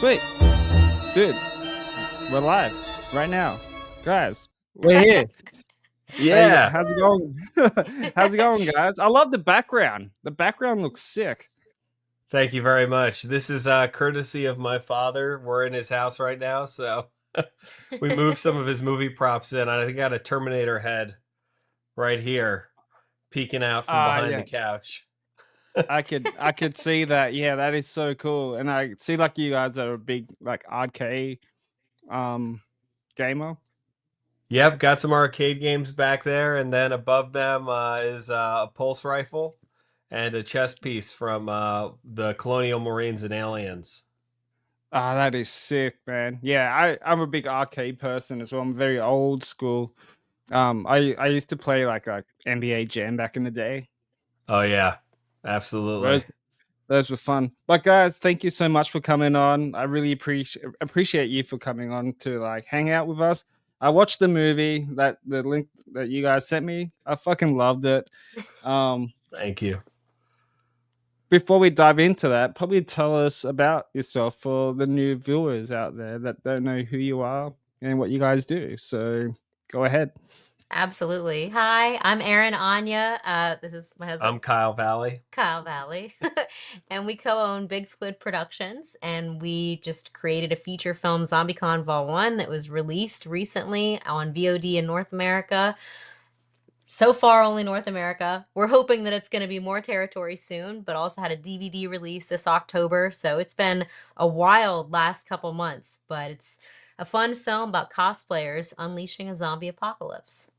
Sweet. Dude, we're live right now. Guys, we're here. Hey, Yeah. how's it going? How's it going, guys? I love the background. The background looks sick. Thank you very much. This is courtesy of my father. We're in his house right now, so we moved some of his movie props in. I got a Terminator head right here peeking out from behind the Yeah. couch. I could see that. Yeah, that is so cool. And I see like you guys are a big like arcade gamer. Yep, got some arcade games back there, and then above them is a pulse rifle and a chess piece from the Colonial Marines and Aliens. Ah, that is sick, man. Yeah, I'm a big arcade person as well. I'm very old school. I used to play like a NBA Jam back in the day. Oh yeah, absolutely. Those those were fun. But guys, thank you so much for coming on. I really appreciate you for coming on to like hang out with us. I watched the movie that the link that you guys sent me. I fucking loved it. Um, Thank you. Before we dive into that, probably tell us about yourself for the new viewers out there that don't know who you are and what you guys do. So go ahead. Absolutely. Hi, I'm Erin Aine. This is my husband, I'm Kyle Valle. Kyle Valle, and we co-own Big Squid Productions, and we just created a feature film, ZombieCon Vol.1, that was released recently on VOD in North America. So far, only North America. We're hoping that it's going to be more territory soon, but also had a DVD release this October. So it's been a wild last couple months, but it's a fun film about cosplayers unleashing a zombie apocalypse.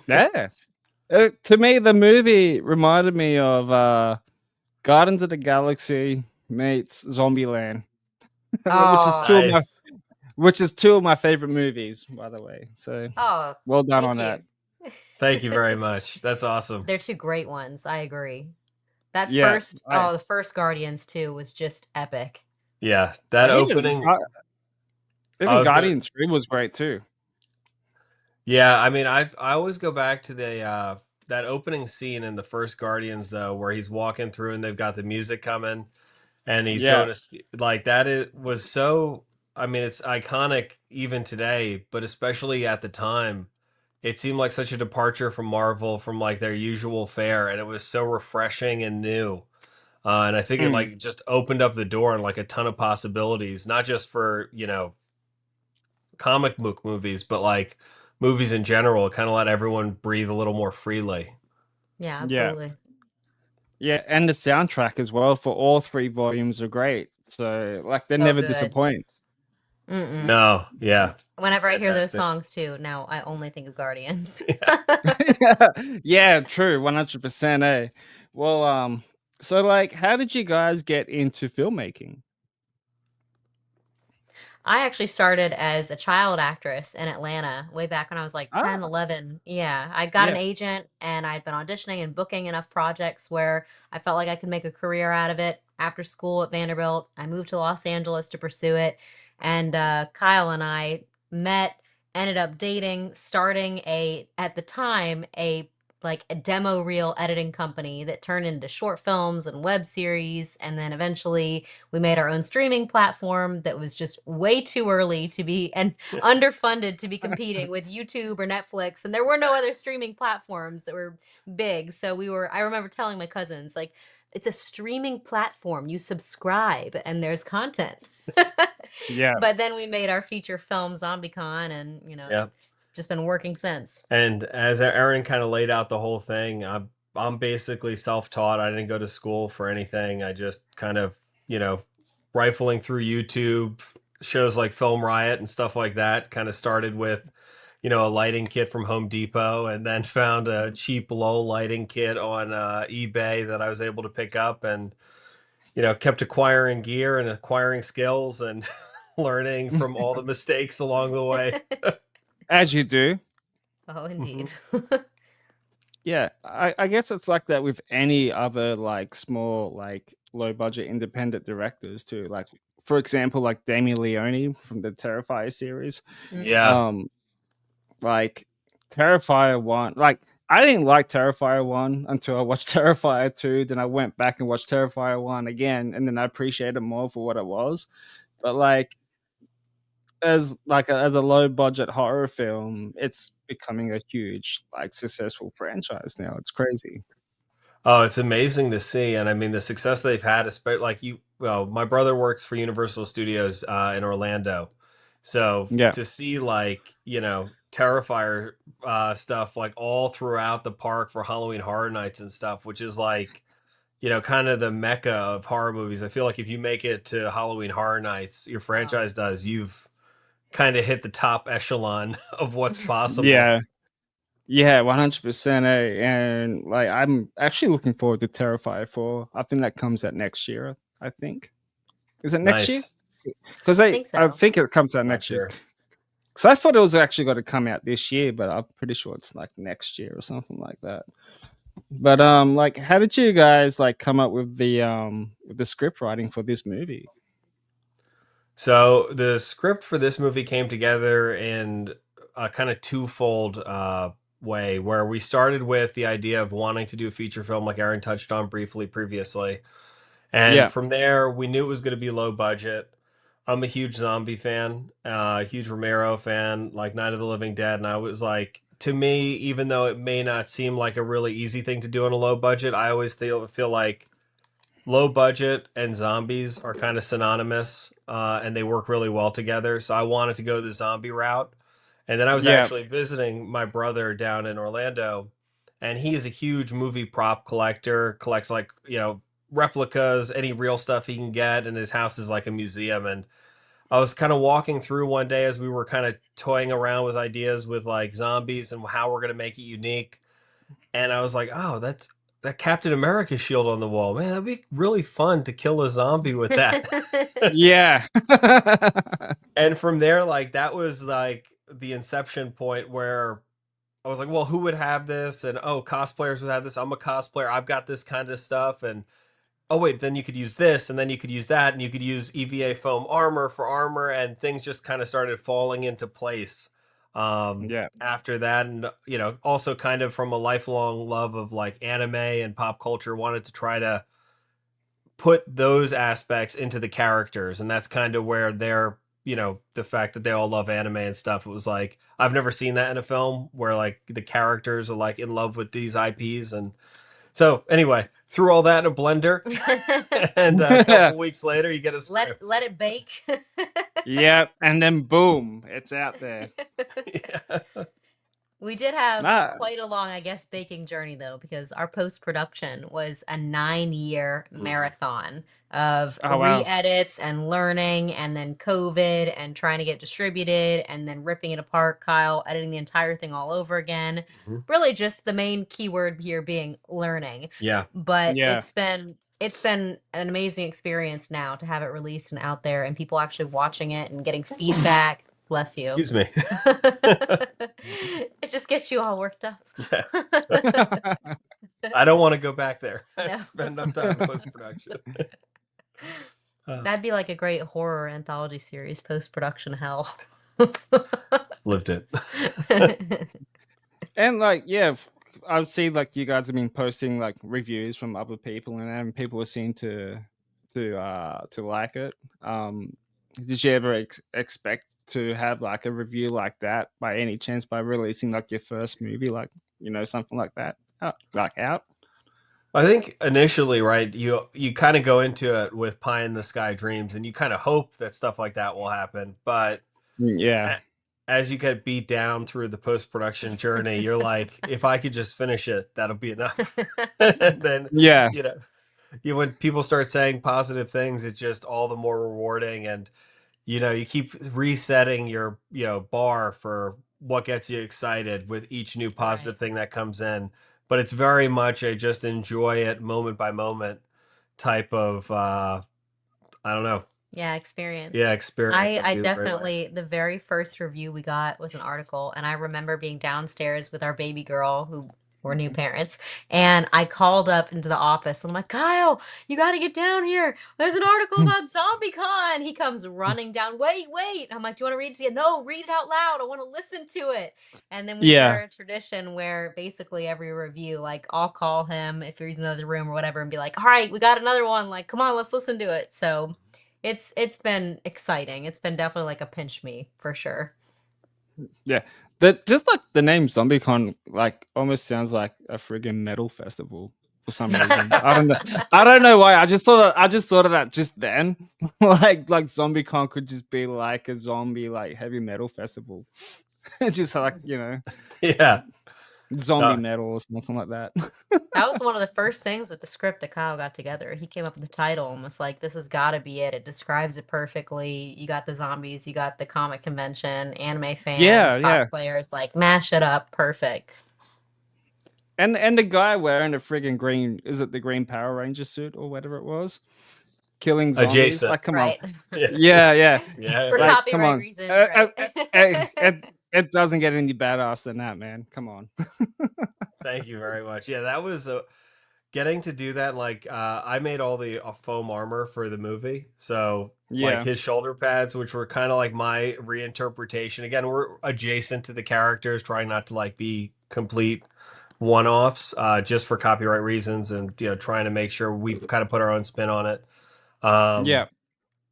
Yeah. To me, the movie reminded me of Guardians of the Galaxy meets Zombieland, which is Oh, Nice. two of my favorite movies, by the way. So oh, well done thank on that. you. Thank you very much. That's awesome. They're two great ones. I agree. That Yeah, the first Guardians too was just epic. Yeah, that and opening. I even was gonna. Guardians 3 was great too. Yeah, I mean, I always go back to the that opening scene in the first Guardians though, where he's walking through and they've got the music coming, and he's Yeah. going to like that. It was so. I mean, it's iconic even today, but especially at the time, it seemed like such a departure from Marvel, from like their usual fare, and it was so refreshing and new. And I think it Mm. like just opened up the door and like a ton of possibilities, not just for comic book movies, but like movies in general. Kind of let everyone breathe a little more freely. Yeah, Yeah. absolutely. Yeah, and the soundtrack as well for all 3 volumes are great. So, like, they So never good. disappoint. Mm-mm. No, yeah, Whenever I hear those fantastic. songs too, now I only think of Guardians. Yeah, true, 100%, eh? Well, so, like, how did you guys get into filmmaking? I actually started as a child actress in Atlanta way back when I was like 10, Ah, 11. Yeah, I got an yeah. agent and I'd been auditioning and booking enough projects where I felt like I could make a career out of it. After school at Vanderbilt, I moved to Los Angeles to pursue it. And Kyle and I met, ended up dating, starting at the time, a demo reel editing company that turned into short films and web series. And then eventually we made our own streaming platform that was just way too early to be and underfunded to be competing with YouTube or Netflix. And there were no other streaming platforms that were big. So I remember telling my cousins, like, it's a streaming platform. You subscribe and there's content. Yeah. But then we made our feature film ZombieCon, and Yeah. it's just been working since. And as Aaron kind of laid out the whole thing, I'm basically self-taught. I didn't go to school for anything. I just kind of, rifling through YouTube shows like Film Riot and stuff like that. Kind of started with, a lighting kit from Home Depot, and then found a cheap low lighting kit on eBay that I was able to pick up, and kept acquiring gear and acquiring skills and learning from all the mistakes along the way. As you do. Oh, Hmm. indeed. Yeah, I guess it's like that with any other, like, small, like, low-budget independent directors too, like, for example, like, Damien Leone from the Terrifier series. Mhm. Yeah. Um, like, Terrifier 1 like, I didn't like Terrifier 1 until I watched Terrifier 2. Then I went back and watched Terrifier 1 again, and then I appreciated it more for what it was. But like as a low budget horror film, it's becoming a huge like successful franchise now. It's crazy. Oh, it's amazing to see, and I mean the success they've had. Especially like you, well, my brother works for Universal Studios in Orlando, so Yeah. to see like Terrifier stuff like all throughout the park for Halloween Horror Nights and stuff, which is like kind of the mecca of horror movies. I feel like if you make it to Halloween Horror Nights, your franchise does, you've kind of hit the top echelon of what's possible. Yeah. Yeah, 100%. And like I'm actually looking forward to Terrifier 4. I think that comes out next year, I think. Is it next year? Nice. Because I think I so. think it comes out Not next year. sure. Because I thought it was actually going to come out this year, but I'm pretty sure it's like next year or something like that. But like, how did you guys like come up with the script writing for this movie? So the script for this movie came together in a kind of twofold way, where we started with the idea of wanting to do a feature film, like Erin touched on briefly previously, and Yeah, from there we knew it was going to be low budget. I'm a huge zombie fan, a huge Romero fan, like Night of the Living Dead, and I was like, to me, even though it may not seem like a really easy thing to do on a low budget, I always feel like low budget and zombies are kind of synonymous, and they work really well together. So I wanted to go the zombie route. And then I was yeah, actually visiting my brother down in Orlando, and he is a huge movie prop collector, collects like, replicas, any real stuff he can get, and his house is like a museum. And I was kind of walking through one day as we were kind of toying around with ideas with like zombies and how we're going to make it unique. And I was like, oh, that's that Captain America shield on the wall. Man, that'd be really fun to kill a zombie with that. yeah, And from there, like that was like the inception point where I was like, well, who would have this? And oh, cosplayers would have this. I'm a cosplayer. I've got this kind of stuff. And oh wait, then you could use this, and then you could use that, and you could use EVA foam armor for armor, and things just kind of started falling into place yeah, after that. And also kind of from a lifelong love of like anime and pop culture, wanted to try to put those aspects into the characters, and that's kind of where they're the fact that they all love anime and stuff. It was like I've never seen that in a film where like the characters are like in love with these IPs. And so anyway, threw all that in a blender, and a couple weeks later, you get a script. let it bake. yeah, and then boom, it's out there. Yeah. We did have Nah. quite a long, I guess, baking journey though, because our post production was a 9-year marathon of Oh wow. re-edits and learning, and then COVID and trying to get distributed, and then ripping it apart, Kyle editing the entire thing all over again. Mhm. Really, just the main keyword here being learning. Yeah. But Yeah. it's been an amazing experience now to have it released and out there, and people actually watching it and getting feedback. Bless you. Excuse me. It just gets you all worked up. Yeah. I don't want to go back there. No. Spend enough time in post production. That'd be like a great horror anthology series, post production hell. Lived it. And like, yeah, I've seen like you guys have been posting like reviews from other people, and people seem to like it. Did you ever expect to have like a review like that by any chance, by releasing like your first movie, like something like that, out? I think initially, right, you kind of go into it with pie in the sky dreams, and you kind of hope that stuff like that will happen. But Yeah, as you get beat down through the post production journey, you're like, if I could just finish it, that'll be enough. And then yeah, when people start saying positive things, it's just all the more rewarding. And you keep resetting your bar for what gets you excited with each new positive Right. thing that comes in. But it's very much a just enjoy it moment by moment type of I don't know. Yeah, experience. Yeah, experience. I That'd be the right way. definitely, the very first review we got was an article, and I remember being downstairs with our baby girl, who we're new parents. And I called up into the office and I'm like, Kyle, you got to get down here. There's an article about ZombieCon. He comes running down. Wait. I'm like, do you want to read it to you? No, read it out loud. I want to listen to it. And then we Yeah. started a tradition where basically every review, like I'll call him if he's in another room or whatever and be like, all right, we got another one. Like, come on, let's listen to it. So it's been exciting. It's been definitely like a pinch me for sure. Yeah, that just like the name ZombieCon, like almost sounds like a friggin' metal festival for some reason. I don't know. I don't know why. I just thought of that just then. like ZombieCon could just be like a zombie like heavy metal festival, just like Yeah. zombie No. metal or something like that. That was one of the first things with the script that Kyle got together. He came up with the title and was like, this has got to be it. It describes it perfectly. You got the zombies, you got the comic convention, anime fans, Yeah. cosplayers, like mash it up. Perfect. And the guy wearing the friggin' green, is it the green Power Ranger suit or whatever it was? Killing zombies. Adjacent. Like, come Right. on. Yeah. For Like, come copyright on. reasons, right? It doesn't get any badass than that, man. Come on. Thank you very much. Yeah, that was getting to do that. Like, I made all the foam armor for the movie, so like Yeah. his shoulder pads, which were kind of like my reinterpretation. Again, we're adjacent to the characters, trying not to like be complete one-offs, just for copyright reasons, and trying to make sure we kind of put our own spin on it. Yeah.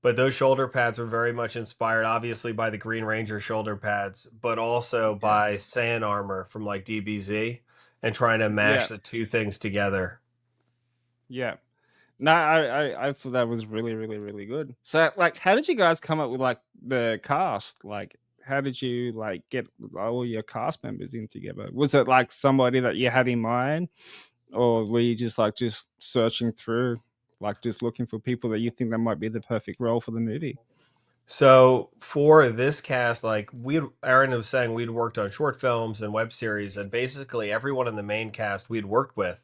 But those shoulder pads were very much inspired, obviously, by the Green Ranger shoulder pads, but also by Saiyan armor from like DBZ, and trying to mash the two things together. Yeah. No, I thought that was really, really, really good. So, like, how did you guys come up with like the cast? Like, how did you like get all your cast members in together? Was it like somebody that you had in mind, or were you just searching through, like just looking for people that you think that might be the perfect role for the movie? So for this cast, like Erin was saying, we'd worked on short films and web series, and basically everyone in the main cast we'd worked with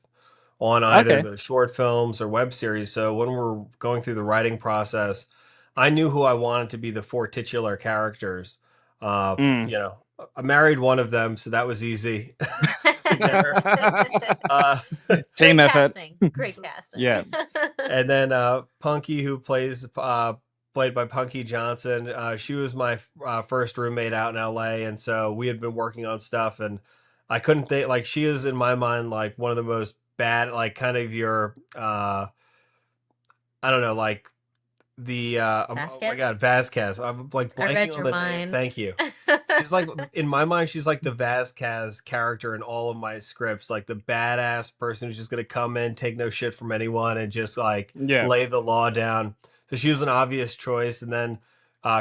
on either Okay. the short films or web series. So when we're going through the writing process, I knew who I wanted to be the four titular characters. Mm. I married one of them, so that was easy. Team Great effort. casting. Great casting. Yeah. And then Punky, who played by Punky Johnson, she was my first roommate out in LA, and so we had been working on stuff, and I couldn't think, like, she is in my mind like one of the most bad, like kind of your I don't know, like the oh my god, Vasquez. I'm like blanking on the name. Thank you. She's like, in my mind, she's like the Vasquez character in all of my scripts, like the badass person who's just gonna come in, take no shit from anyone, and just like lay the law down. So she was an obvious choice. And then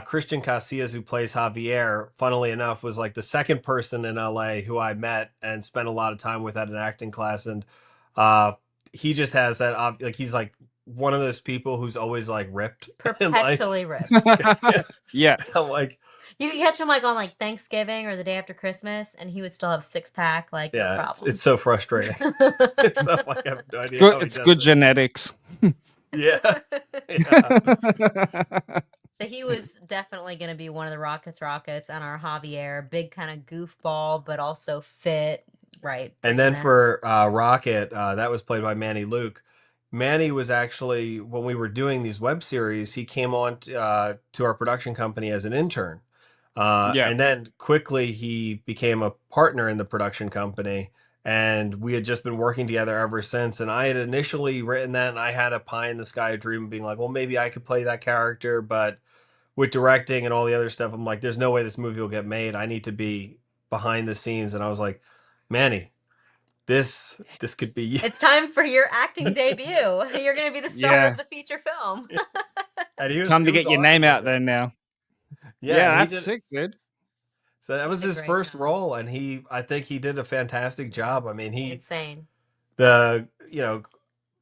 Christian Casillas, who plays Javier, funnily enough, was like the second person in LA who I met and spent a lot of time with at an acting class. And he just has that, like, he's like one of those people who's always like ripped. Perpetually ripped. Yeah. I'm like, you could catch him like on like Thanksgiving or the day after Christmas, and he would still have 6-pack, like no problem. It's so frustrating. It's so, like, I have no idea. It's good genetics. Yeah. So he was definitely going to be one of the Rockets and our Javier, big kind of goofball, but also fit, right? And then for Rocket, that was played by Manny Luke. Manny was actually, when we were doing these web series, he came on to our production company as an intern. And then quickly he became a partner in the production company, and we had just been working together ever since. And I had initially written that, and I had a pie in the sky dream of being like, well, maybe I could play that character. But with directing and all the other stuff, I'm like, there's no way this movie will get made. I need to be behind the scenes. And I was like, Manny, this could be you. It's time for your acting debut. You're going to be the star of the feature film. And time to get your name out there now. Yeah, that's sick, dude. So that was his first role, and I think he did a fantastic job. I mean, insane. The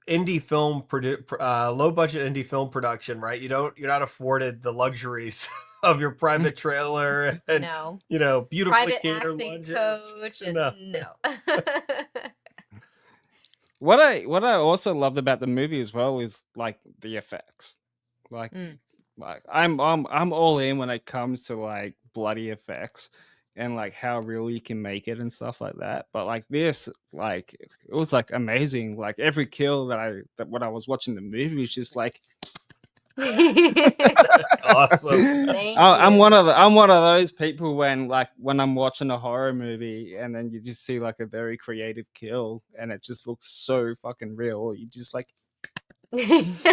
indie film low budget indie film production, right? You're not afforded the luxuries of your private trailer and beautiful private catered acting lunches. Coach and no. What I also loved about the movie as well is like the effects. Like I'm all in when it comes to like bloody effects. and like how real you can make it and stuff like that. But like this, like it was like amazing. Like every kill that when I was watching the movie was just like That's awesome. Thank I'm you. one of those people when I'm watching a horror movie and then you just see like a very creative kill and it just looks so fucking real. You just like it's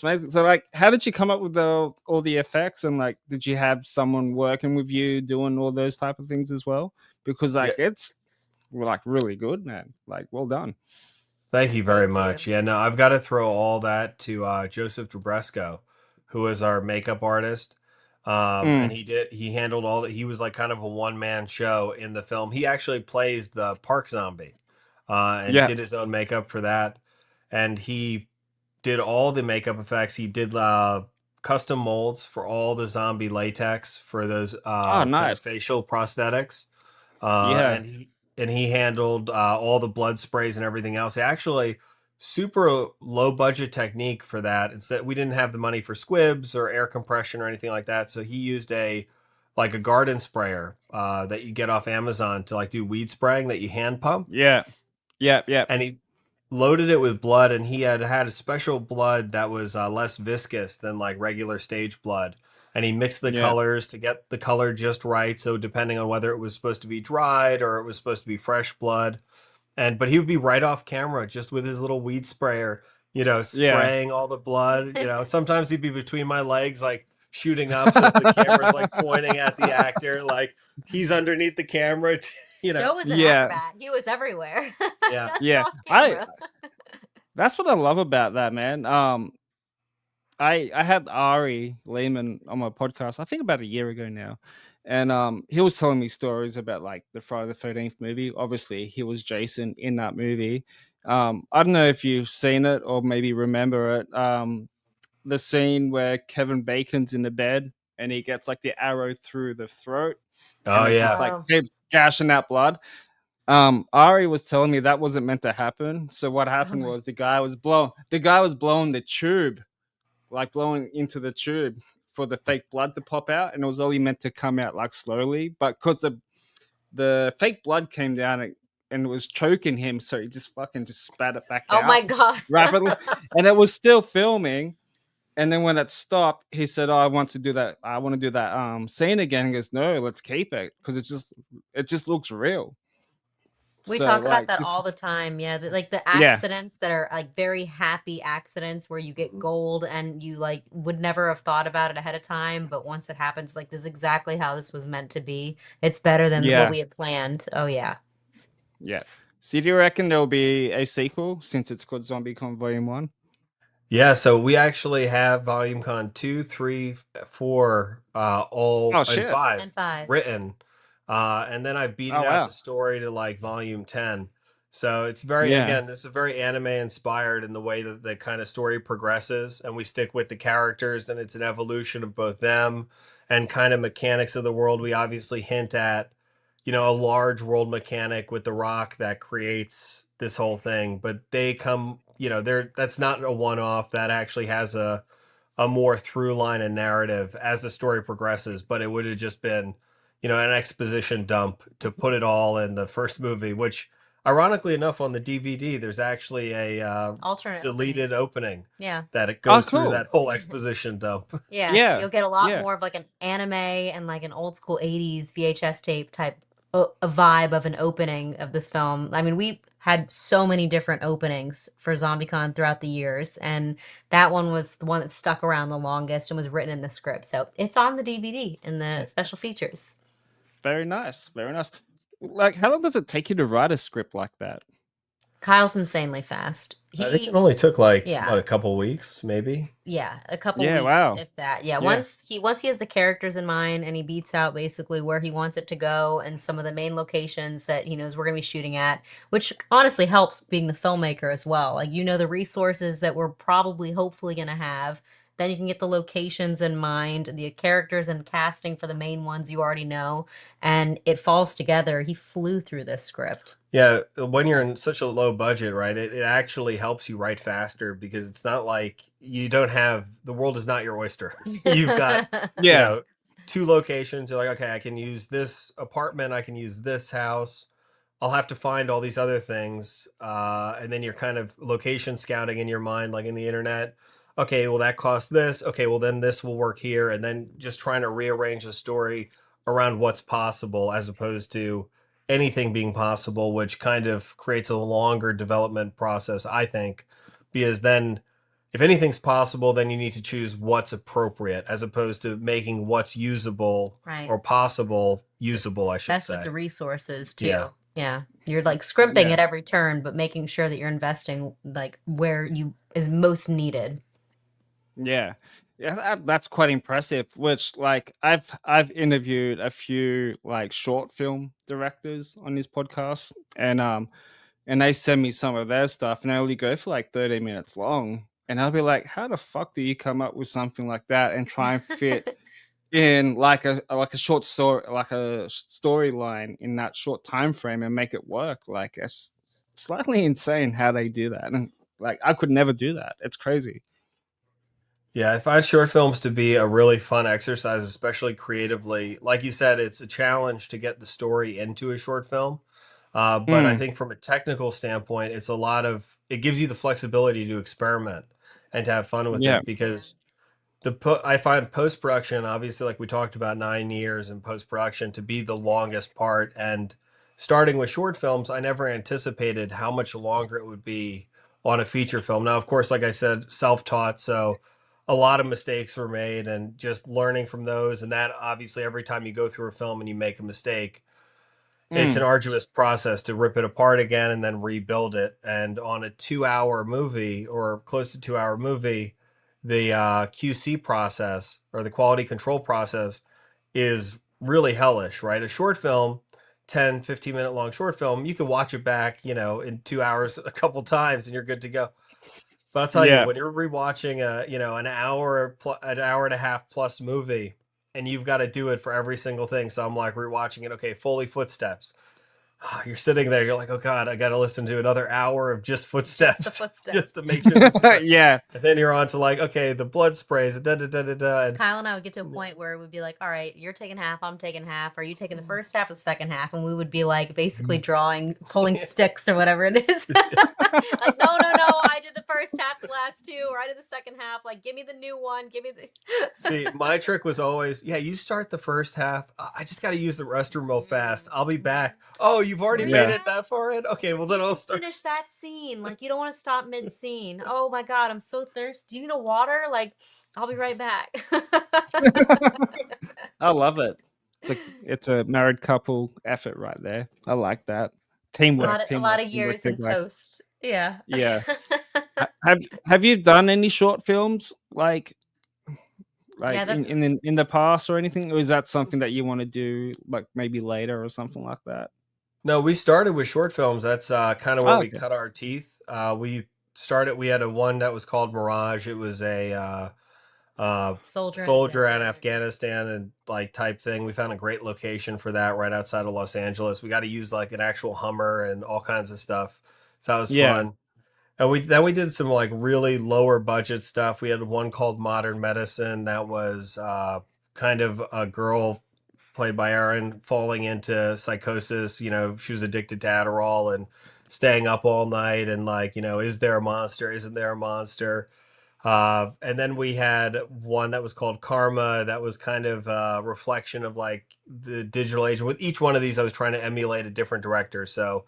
amazing. So like how did you come up with all the effects, and like did you have someone working with you doing all those type of things as well? Because like Yes. it's like really good, man. Like well done. Thank you very Thank you. much. Yeah, no, I've got to throw all that to Joseph Debresco, who is our makeup artist. And Mm, he handled all that. He was like kind of a one-man show in the film. He actually plays the park zombie, and yeah, did his own makeup for that. And he did all the makeup effects. He did custom molds for all the zombie latex for those oh kind of nice, facial prosthetics. yeah, And he handled all the blood sprays and everything else. Actually, super low budget technique for that. Instead, we didn't have the money for squibs or air compression or anything like that. So he used a garden sprayer that you get off Amazon to like do weed spraying that you hand pump, yeah, yeah, yeah, and he loaded it with blood, and he had a special blood that was less viscous than like regular stage blood, and he mixed the yeah, colors to get the color just right, so depending on whether it was supposed to be dried or it was supposed to be fresh blood. But he would be right off camera just with his little weed sprayer, yeah, spraying all the blood. Sometimes he'd be between my legs, like shooting up, so if the camera's like pointing at the actor, like he's underneath the camera. Joe was an yeah, acrobat. He was everywhere, Yeah. just yeah. off I camera. That's what I love about that, man. I had Ari Lehman on my podcast, I think about a year ago now. And he was telling me stories about like the Friday the 13th movie. Obviously, he was Jason in that movie. I don't know if you've seen it or maybe remember it. The scene where Kevin Bacon's in the bed and he gets like the arrow through the throat Oh and it just yeah. like Oh, keeps gashing out blood. Ari was telling me that wasn't meant to happen. So what oh happened my. was the guy was blowing the tube, like blowing into the tube for the fake blood to pop out, and it was only meant to come out like slowly. But because the fake blood came down and it was choking him, so he just fucking just spat it back Oh my out God. rapidly, and it was still filming. And then when it stopped, he said, "Oh, I want to do that. I want to do that scene again." He goes, "No, let's keep it because it just looks real." We So talk about like, that just all the time. Yeah, like the yeah, accidents that are like very happy accidents where you get gold and you like would never have thought about it ahead of time, but once it happens, like this is exactly how this was meant to be. It's better than what yeah, we had planned. Oh yeah. yeah. So do you reckon there'll be a sequel since it's called ZombieCon Vol.1? Yeah, so we actually have VolumeCon 2, 3, 4, all Oh and shit! 5 And 5. written. And then I beat it Oh out wow! the story to like volume 10. So it's very, Yeah, again, this is very anime inspired in the way that the kind of story progresses, and we stick with the characters, and it's an evolution of both them and kind of mechanics of the world. We obviously hint at, a large world mechanic with the rock that creates this whole thing, but they come, that's not a one-off. That actually has a more through line and narrative as the story progresses, but it would have just been, an exposition dump to put it all in the first movie, which ironically enough on the DVD there's actually a Alternate deleted opening Yeah. that it oh goes through cool. that whole exposition dump. Yeah, Yeah, you'll get a lot yeah, more of like an anime and like an old school 80s VHS tape type a vibe of an opening of this film. I mean, we had so many different openings for ZombieCon throughout the years, and that one was the one that stuck around the longest and was written in the script. So it's on the DVD in the special features. very nice, very nice. Like, how long does it take you to write a script like that? Kyle's insanely fast. I think it only took like Yeah. what, a couple weeks maybe. Yeah, a couple Yeah, weeks, wow. if that. Yeah, Yeah, once he has the characters in mind and he beats out basically where he wants it to go and some of the main locations that he knows we're going to be shooting at, which honestly helps being the filmmaker as well. Like the resources that we're probably hopefully going to have. Then you can get the locations in mind, the characters and casting for the main ones you already know, and it falls together. He flew through this script. Yeah, when you're in such a low budget, right, it actually helps you write faster because it's not like you don't have, the world is not your oyster. You've got, you yeah, know, 2 locations. You're like, okay, I can use this apartment, I can use this house. I'll have to find all these other things. And then you're kind of location scouting in your mind, like in the internet. Okay, well, that costs this. Okay, well, then this will work here. And then just trying to rearrange the story around what's possible as opposed to anything being possible, which kind of creates a longer development process, I think, because then if anything's possible, then you need to choose what's appropriate as opposed to making what's usable Right. or possible usable, I should That's say. with the resources too. Yeah. Yeah. You're like scrimping Yeah. at every turn, but making sure that you're investing like where you is most needed. Yeah. Yeah, that's quite impressive. Which like I've interviewed a few like short film directors on this podcast, and they send me some of their stuff, and they only go for like 30 minutes long, and I'll be like, how the fuck do you come up with something like that and try and fit in like a short story, like a storyline in that short time frame and make it work? Like it's slightly insane how they do that, and like I could never do that. It's crazy. Yeah, I find short films to be a really fun exercise, especially creatively. Like you said, it's a challenge to get the story into a short film. But I Mm, think from a technical standpoint, it gives you the flexibility to experiment and to have fun with yeah. it because I find post production, obviously, like we talked about, 9 years in post production to be the longest part. And starting with short films, I never anticipated how much longer it would be on a feature film. Now, of course, like I said, self taught, so a lot of mistakes were made, and just learning from those. And that obviously, every time you go through a film and you make a mistake, it's an Mm, arduous process to rip it apart again and then rebuild it. And on a 2 hour movie or close to 2 hour movie, the QC process or the quality control process is really hellish, right? A short film, 10, 15-minute long short film, you can watch it back, in 2 hours a couple times and you're good to go. But I'll tell you, yeah. when you're rewatching an hour and a half plus movie, and you've got to do it for every single thing. So I'm like rewatching it. Okay, Foley footsteps. You're sitting there. You're like, oh god, I got to listen to another hour of just Just the footsteps, footsteps. just to make sure this is right. Yeah. And then you're on to like, okay, the blood sprays, da da da da da. And Kyle and I would get to a point where it would be like, all right, you're taking half, I'm taking half. Are you taking the first half or the second half? And we would be like basically pulling sticks or whatever it is. Like, no, I did the first half, the last two, or I did the second half. Like, give me the new one. Give me the. See, my trick was always, yeah, you start the first half. I just got to use the restroom real fast. I'll be back. Oh, you've already Where you made Yeah. it at? that far in? Okay, well then You I'll just start. finish that scene. Like, you don't want to stop mid scene. Oh my God, I'm so thirsty. Do you need a water? Like, I'll be right back. I love it. It's a married couple effort right there. I like that. Teamwork, A lot teamwork, of teamwork, years in teamwork. post. Yeah. Yeah. Have you done any short films Yeah, like that's in the past or anything? Or is that something that you want to do like maybe later or something like that? No, we started with short films. That's kind of where Oh, we okay. cut our teeth. We had a one that was called Mirage. It was a soldier in soldier in Afghanistan. Afghanistan and like type thing. We found a great location for that right outside of Los Angeles. We got to use like an actual Hummer and all kinds of stuff. So that was Yeah. fun. And we did some like really lower budget stuff. We had one called Modern Medicine that was kind of a girl played by Erin falling into psychosis. She was addicted to Adderall and staying up all night and like, is there a monster? Isn't there a monster? And then we had one that was called Karma that was kind of a reflection of like the digital age. With each one of these, I was trying to emulate a different director. So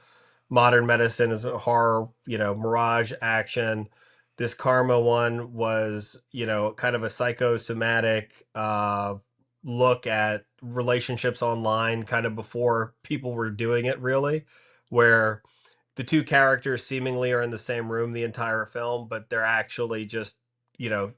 Modern Medicine is a horror, Mirage action. This Karma one was, kind of a psychosomatic look at relationships online, kind of before people were doing it, really, where the two characters seemingly are in the same room the entire film, but they're actually just, you know,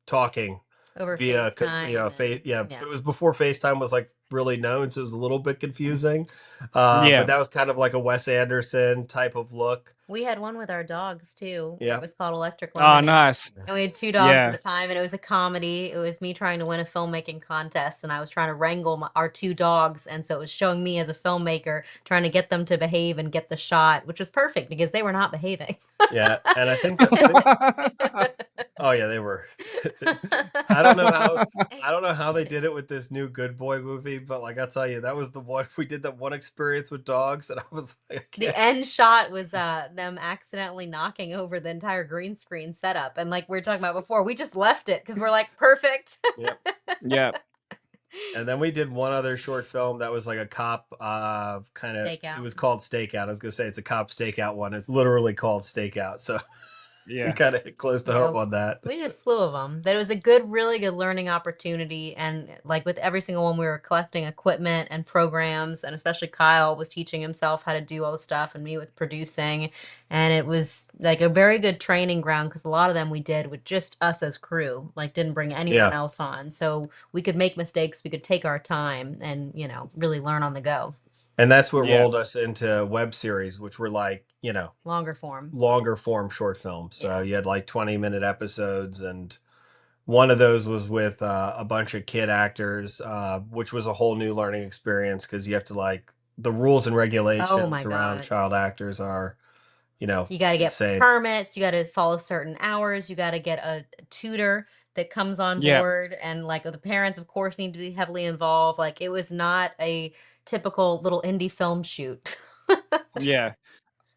talking Over via, FaceTime face. Yeah, yeah. but it was before FaceTime was like really known, so it was a little bit confusing. But Yeah. that was kind of like a Wes Anderson type of look. We had one with our dogs too. It Yeah. was called Electric Oh, Lemonade. nice. And we had two dogs at Yeah. the time, and it was a comedy. It was me trying to win a filmmaking contest, and I was trying to wrangle our two dogs. And so it was showing me as a filmmaker trying to get them to behave and get the shot, which was perfect because they were not behaving. Yeah, and I think Oh yeah, they were. I don't know how they did it with this new Good Boy movie, but like I'll tell you, that was the one we did that one experience with dogs, and I was like, I The can't. end shot was them accidentally knocking over the entire green screen setup. And like we were talking about before, we just left it because we're like, perfect. Yep. Yeah. And then we did one other short film that was like a cop kind of. It Stakeout. was called Stakeout. I was gonna say it's a cop stakeout one. It's literally called Stakeout. So we Yeah. kind of hit close to Yeah, home on that. we did a slew of them. That it was a good, really good learning opportunity. And like with every single one, we were collecting equipment and programs, and especially Kyle was teaching himself how to do all the stuff, and me with producing. And it was like a very good training ground because a lot of them we did with just us as crew, like didn't bring anyone Yeah. else on, so we could make mistakes, we could take our time, and really learn on the go. And that's what Yeah. rolled us into web series, which were like, Longer form. longer form short films. So Yeah. you had like 20-minute episodes, and one of those was with a bunch of kid actors, which was a whole new learning experience because you have to like the rules and Oh my regulations around God. child actors are, You got to get insane. permits, you got to follow certain hours, you got to get a tutor that comes on Yeah. board, and like the parents of course need to be heavily involved. Like it was not a typical little indie film shoot. Yeah.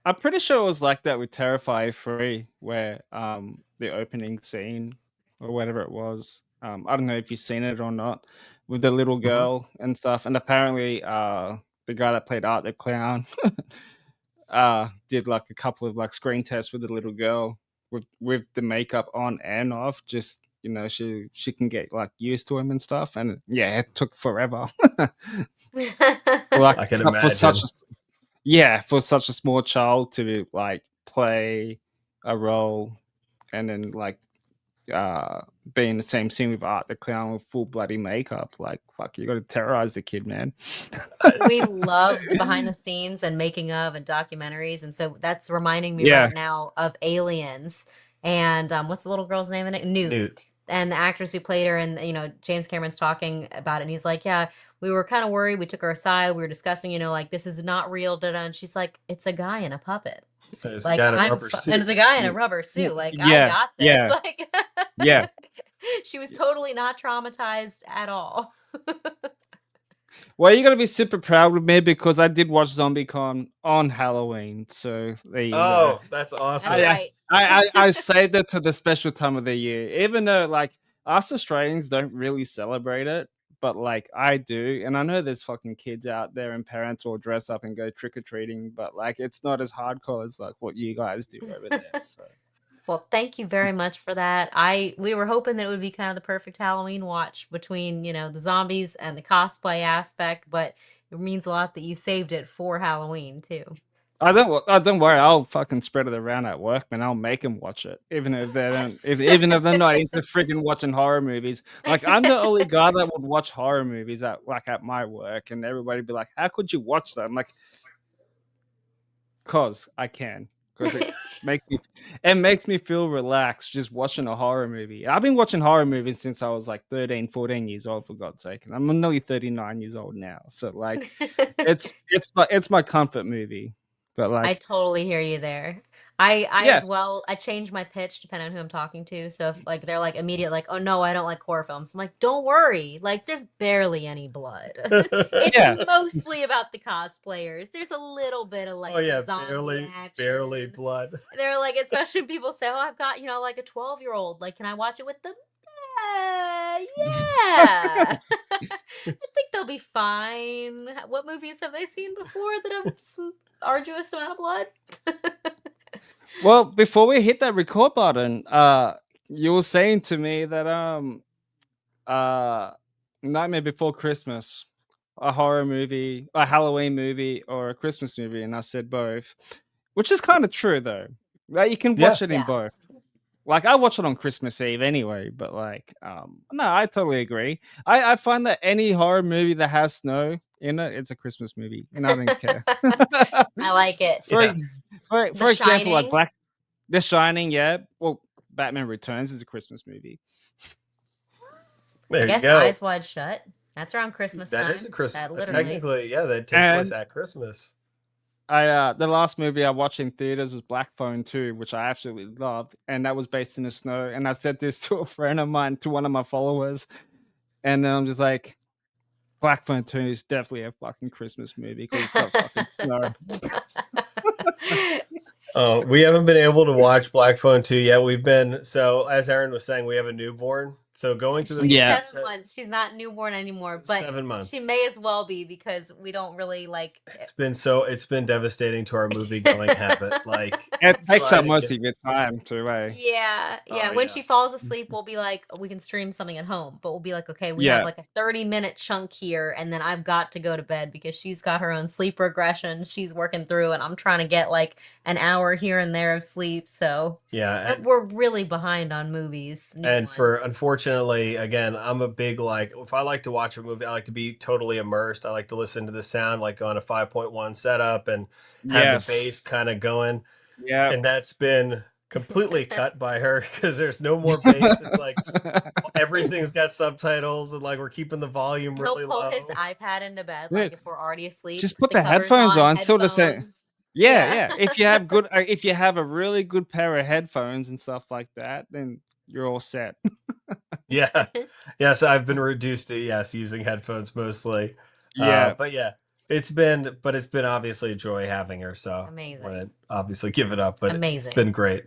I'm pretty sure it was like that with Terrify 3, where the opening scene or whatever it was. I don't know if you've seen it or not, with the little Mhm. girl and stuff. And apparently the guy that played Art the Clown did like a couple of like screen tests with the little girl with the makeup on and off. Just she can get like used to him and stuff. And yeah, it took forever. Like I can for such imagine. for such a small child to like play a role and then like be in the same scene with Art the Clown with full bloody makeup. Like fuck, you gotta terrorize the kid, man. We love the behind the scenes and making of and documentaries, and so that's reminding me Yeah. right now of Aliens. And what's the little girl's name in it? Newt. Newt. And the actress who played her, and James Cameron's talking about it, and he's like, yeah, we were kind of worried, we took her aside, we were discussing, like, this is not real, and she's like, it's a guy in a puppet suit. It's a Like, guy in a I'm rubber and suit. it's a guy in a Mm, rubber suit. Like, I Yeah, got this. yeah, Like, yeah. she was totally not traumatized at all. Well, you gotta be super proud with me because I did watch ZombieCon on Halloween. So there you go. Oh, that's That's awesome. right. I saved it to the special time of the year, even though like us Australians don't really celebrate it, but like I do, and I know there's fucking kids out there and parents all dress up and go trick or treating, but like it's not as hardcore as like what you guys do over there. So Well, thank you very much for that. We were hoping that it would be kind of the perfect Halloween watch between, the zombies and the cosplay aspect, but it means a lot that you saved it for Halloween too. I don't worry. I'll fucking spread it around at work, man. I'll make them watch it, even if they don't. Even if they're not into freaking watching horror movies. Like I'm the only guy that would watch horror movies at my work, and everybody be like, "How could you watch that?" I'm like, "Cause I can." Because it makes me feel relaxed just watching a horror movie. I've been watching horror movies since I was like 13, 14 years old, for God's sake, and I'm nearly 39 years old now. So like, it's my comfort movie. But I like, totally hear you there. I yeah. as well, I change my pitch depending on who I'm talking to. So if like they're like immediate like, "Oh no, I don't like horror films." I'm like, "Don't worry. Like there's barely any blood. It's Yeah. mostly about the cosplayers. There's a little bit of like Oh yeah, zombie barely action." blood. They're like, especially when people say, "Oh, I've got, like a 12-year-old. Like, can I watch it with them?" Yeah. I think they'll be fine. What movies have they seen before that have some arduous amount of blood? Well, before we hit that record button, you were saying to me that uh, Nightmare Before Christmas, a horror movie, a Halloween movie, or a Christmas movie, and I said both, which is kind of true though. Like you can Yeah. watch it in Yeah. both. Like I watch it on Christmas Eve anyway, but like, no, I totally agree. I find that any horror movie that has snow in it, it's a Christmas movie, and I don't care. I like it. for Yeah. for The example, like Shining. The Shining, yeah. Well, Batman Returns is a Christmas movie. I There you guess go. Eyes Wide Shut. That's around Christmas That time. is a Christmas. That literally. Technically, yeah, that takes place And at Christmas. the last movie I watched in theaters was Black Phone 2, which I absolutely loved, and that was based in the snow. And I said this to a friend of mine, to one of my followers, and then I'm just like, Black Phone 2 is definitely a fucking Christmas movie because it's got fucking snow. Oh, we haven't been able to watch Black Phone 2 yet. We've been, so as Erin was saying, we have a newborn. So going to the She's Yeah. 7 months. She's not newborn anymore, but 7 months. she may as well be because we don't really like. It's been devastating to our movie going habit. Like It takes trying up to most get- of your time too, eh? Yeah. Oh, When yeah. she falls asleep, we'll be like, we can stream something at home, but we'll be like, okay, we Yeah. have like a 30-minute chunk here, and then I've got to go to bed because she's got her own sleep regression she's working through, and I'm trying to get like an hour here and there of sleep. So Yeah, we're really behind on movies. new and for ones. unfortunately, again, I'm a big, like, if I like to watch a movie, I like to be totally immersed. I like to listen to the sound, like on a 5.1 setup, and have Yes. the bass kind of going. Yeah. And that's been completely cut by her because there's no more bass. It's like everything's got subtitles, and like we're keeping the volume really He'll pull low. his iPad into bed, Yeah. like if we're already asleep. Just put the covers headphones on, still the same. headphones. Yeah. If you have good, if you have a really good pair of headphones and stuff like that, then you're all set. Yeah. Yes, I've been reduced to using headphones mostly. Yeah. But yeah, it's been obviously a joy having her. So Amazing. I wouldn't obviously give it up, but Amazing. it's been great.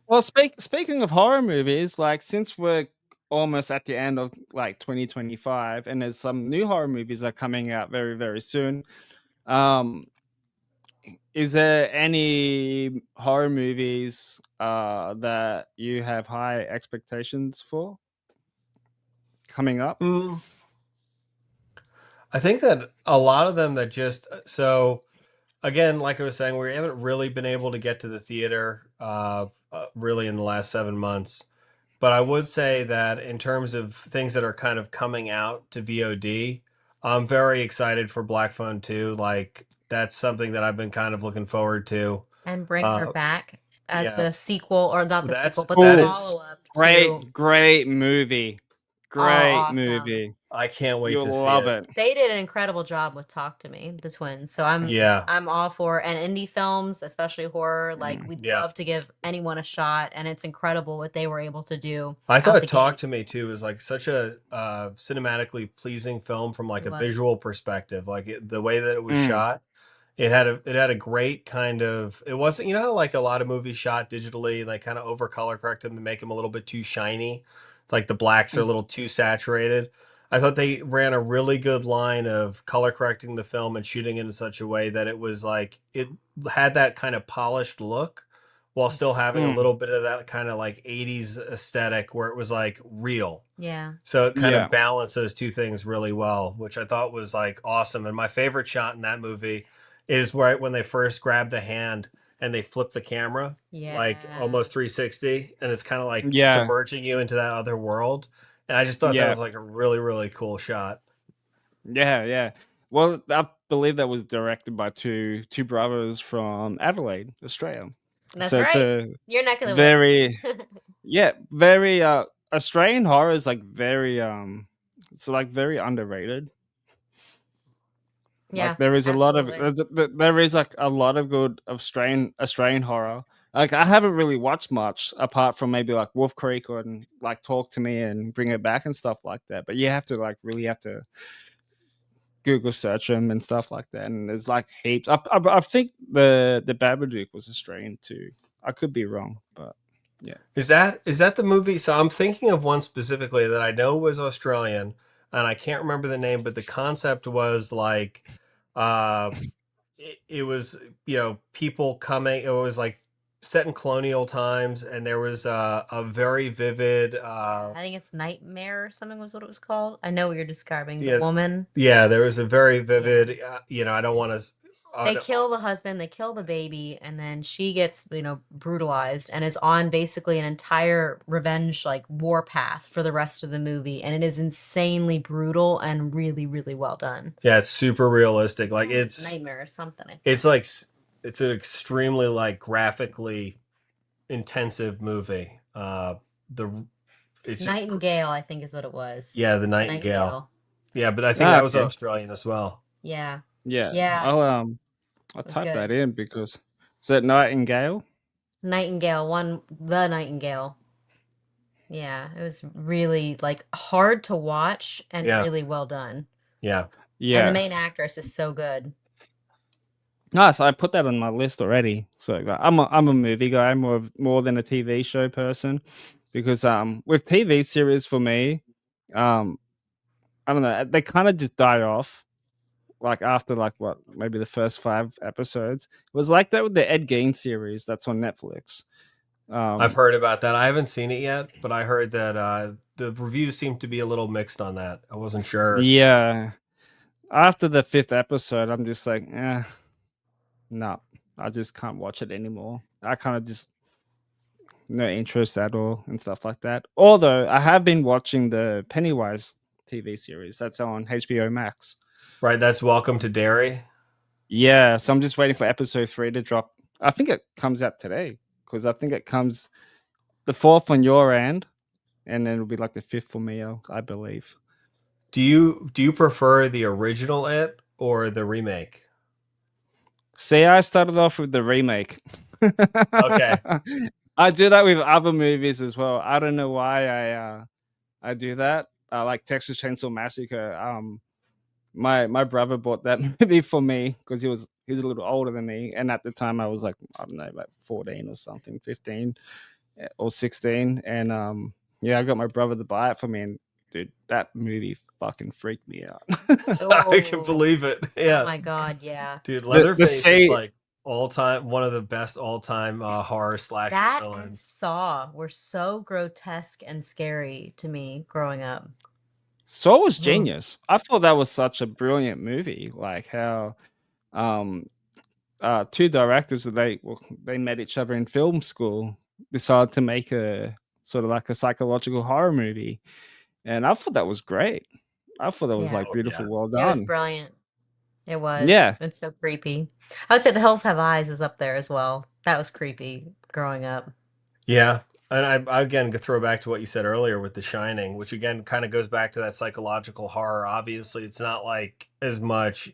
Well, speaking of horror movies, like since we're almost at the end of like 2025, and there's some new horror movies are coming out very, very soon. Is there any horror movies that you have high expectations for coming up? I think that a lot of them that just so again, like I was saying, we haven't really been able to get to the theater really in the last 7 months. But I would say that in terms of things that are kind of coming out to VOD, I'm very excited for Black Phone 2. Like that's something that I've been kind of looking forward to. And bring her back as yeah. the sequel, or not the That's- sequel, but that the is follow-up to. Great movie. Great awesome. movie. I can't wait You'll to see love it. it. They did an incredible job with Talk to Me, the twins. So I'm all for, and indie films, especially horror. Like we'd love to give anyone a shot, and it's incredible what they were able to do. I thought Talk to Me too was like such a cinematically pleasing film from like a visual perspective. Like the way that it was shot, it had a great kind of. It wasn't, you know how like a lot of movies shot digitally, like kind of over color correct them to make them a little bit too shiny. It's like the blacks are a little too saturated. I thought they ran a really good line of color correcting the film and shooting it in such a way that it was like it had that kind of polished look while still having a little bit of that kind of like 80s aesthetic where it was like real. Yeah. So it kind of balanced those two things really well, which I thought was like awesome. And my favorite shot in that movie is right when they first grab the hand and they flip the camera, like almost 360, and it's kind of like submerging you into that other world. And I just thought that was like a really, really cool shot. Yeah. Well, I believe that was directed by two brothers from Adelaide, Australia. That's so right. It's a Your neck of the very, woods. very Australian horror is like very it's like very underrated. Yeah, like there is absolutely. there is like a lot of good Australian horror. Like I haven't really watched much apart from maybe like Wolf Creek or like Talk to Me and Bring It Back and stuff like that. But you have to like really have to Google search them and stuff like that. And there's like heaps. I think the Babadook was Australian too. I could be wrong, but yeah. Is that the movie? So I'm thinking of one specifically that I know was Australian, and I can't remember the name, but the concept was like, it was, you know, people coming. It was like set in colonial times, and there was a very vivid. I think it's Nightmare or something was what it was called. I know what you're describing. Yeah, the woman. Yeah, there was a very vivid. You know, I don't want to. They kill the husband, they kill the baby, and then she gets, brutalized and is on basically an entire revenge, like, war path for the rest of the movie. And it is insanely brutal and really, really well done. Yeah, it's super realistic. Like it's Nightmare or something. It's like it's an extremely like graphically intensive movie. It's Nightingale, I think, is what it was. Yeah, the Nightingale. Yeah, but I think that was Australian as well. Yeah. Yeah. I'll It was type that good. in because is that Nightingale? Nightingale won the Nightingale. Yeah, it was really like hard to watch and Yeah. really well done. Yeah. And the Yeah. main actress is so good. Nice. I put that on my list already. So like, I'm a movie guy more than a TV show person because with TV series for me, um I don't know, they kind of just die off like after like what maybe the first 5 episodes. It was like that with the Ed Gein series that's on Netflix. I've Um heard about that. I haven't seen it yet, but I heard that the reviews seem to be a little mixed on that. I wasn't sure. yeah, after the 5th episode, I'm just like, no, I just can't watch it anymore. I kind of just no interest at all and stuff like that. Although I have been watching the Pennywise TV series that's on HBO Max. Right, that's Welcome to Derry. Yeah, so I'm just waiting for episode 3 to drop. I think it comes out today because I think it comes the 4th on your end, and then it'll be like the 5th for me, I believe. Do you prefer the original It or the remake? See, I started off with the remake. Okay. I do that with other movies as well. I don't know why I do that. Like Texas Chainsaw Massacre. My brother bought that movie for me because he's a little older than me, and at the time I was like, I don't know, like 14 or something, 15 or 16, and yeah, I got my brother to buy it for me, and dude, that movie fucking freaked me out. I can Oh, believe it. oh Yeah. my God, yeah. Dude, The Leatherface is say like all time one of the best all time horror slasher That and villains. Saw were so grotesque and scary to me growing up. Saw was Mhm. genius. I thought that was such a brilliant movie. Like how um two directors that they met each other in film school, decided to make a sort of like a psychological horror movie, and I thought that was great. I thought that was Yeah, like Oh yeah. beautiful, well it was done. brilliant. It was. Yeah, It's so creepy. I would say The Hills Have Eyes is up there as well. That was creepy growing up. Yeah. And I again could throw back to what you said earlier with The Shining, which again kind of goes back to that psychological horror. Obviously, it's not like as much,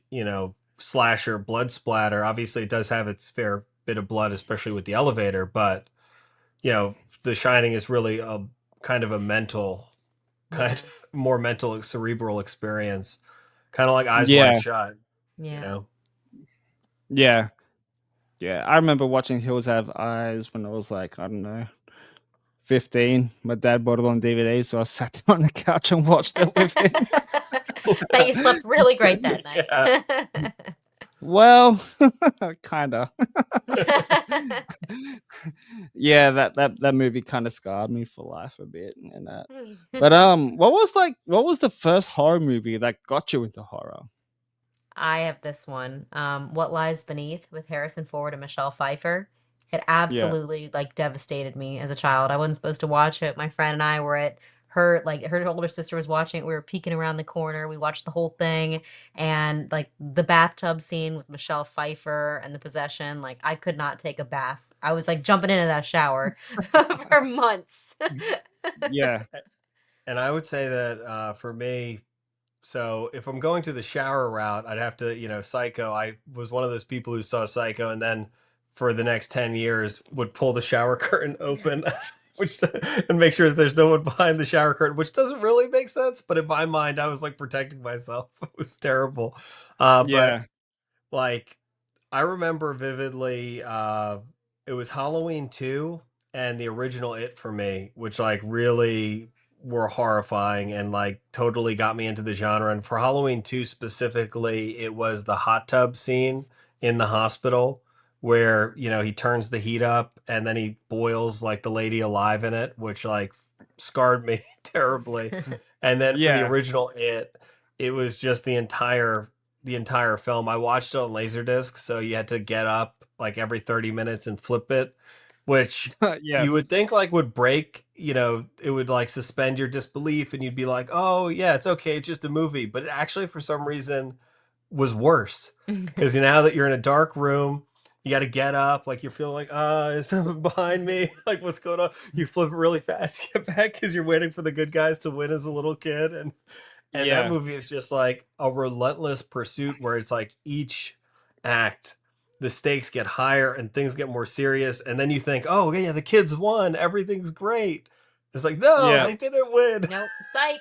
slasher blood splatter. Obviously, it does have its fair bit of blood, especially with the elevator, but The Shining is really a kind of a mental, kind Yeah, of more mental, cerebral experience, kind of like Eyes Wide yeah, Shut. You yeah. know, yeah, yeah. I remember watching Hills Have Eyes when I was like, I don't know, 15. My dad bought it on DVD, so I sat down on the couch and watched it with him. Bet you slept really great that night. yeah, Well, kinda. Yeah, that movie kind of scarred me for life a bit, and that. But what was the first horror movie that got you into horror? I have this one. What Lies Beneath with Harrison Ford and Michelle Pfeiffer. It Yeah, absolutely like devastated me as a child. I wasn't supposed to watch it. My friend and I were at her older sister was watching it. We were peeking around the corner. We watched the whole thing, and like the bathtub scene with Michelle Pfeiffer and the possession, like I could not take a bath. I was like jumping into that shower for months. yeah, and I would say that for me, so if I'm going to the shower route, I'd have to, Psycho. I was one of those people who saw Psycho and then for the next 10 years would pull the shower curtain open, which and make sure there's no one behind the shower curtain, which doesn't really make sense. But in my mind, I was like protecting myself. It was terrible. But yeah, like I remember vividly it was Halloween 2 and the original It for me, which like really were horrifying and like totally got me into the genre. And for Halloween 2 specifically, it was the hot tub scene in the hospital where, he turns the heat up and then he boils like the lady alive in it, which like scarred me terribly. And then for the yeah, original it was just the entire film. I watched it on Laserdisc, so you had to get up like every 30 minutes and flip it, which yeah, you would think like would break, it would like suspend your disbelief and you'd be like, "Oh, yeah, it's okay, it's just a movie." But it actually for some reason was worse because now that you're in a dark room, you got to get up, like you're feeling like, is someone behind me? Like, what's going on? You flip it really fast, get back because you're waiting for the good guys to win as a little kid, and that yeah, movie is just like a relentless pursuit where it's like each act the stakes get higher and things get more serious, and then you think, oh yeah, the kids won, everything's great. It's like, no, Yeah. they didn't win. Nope. Psych.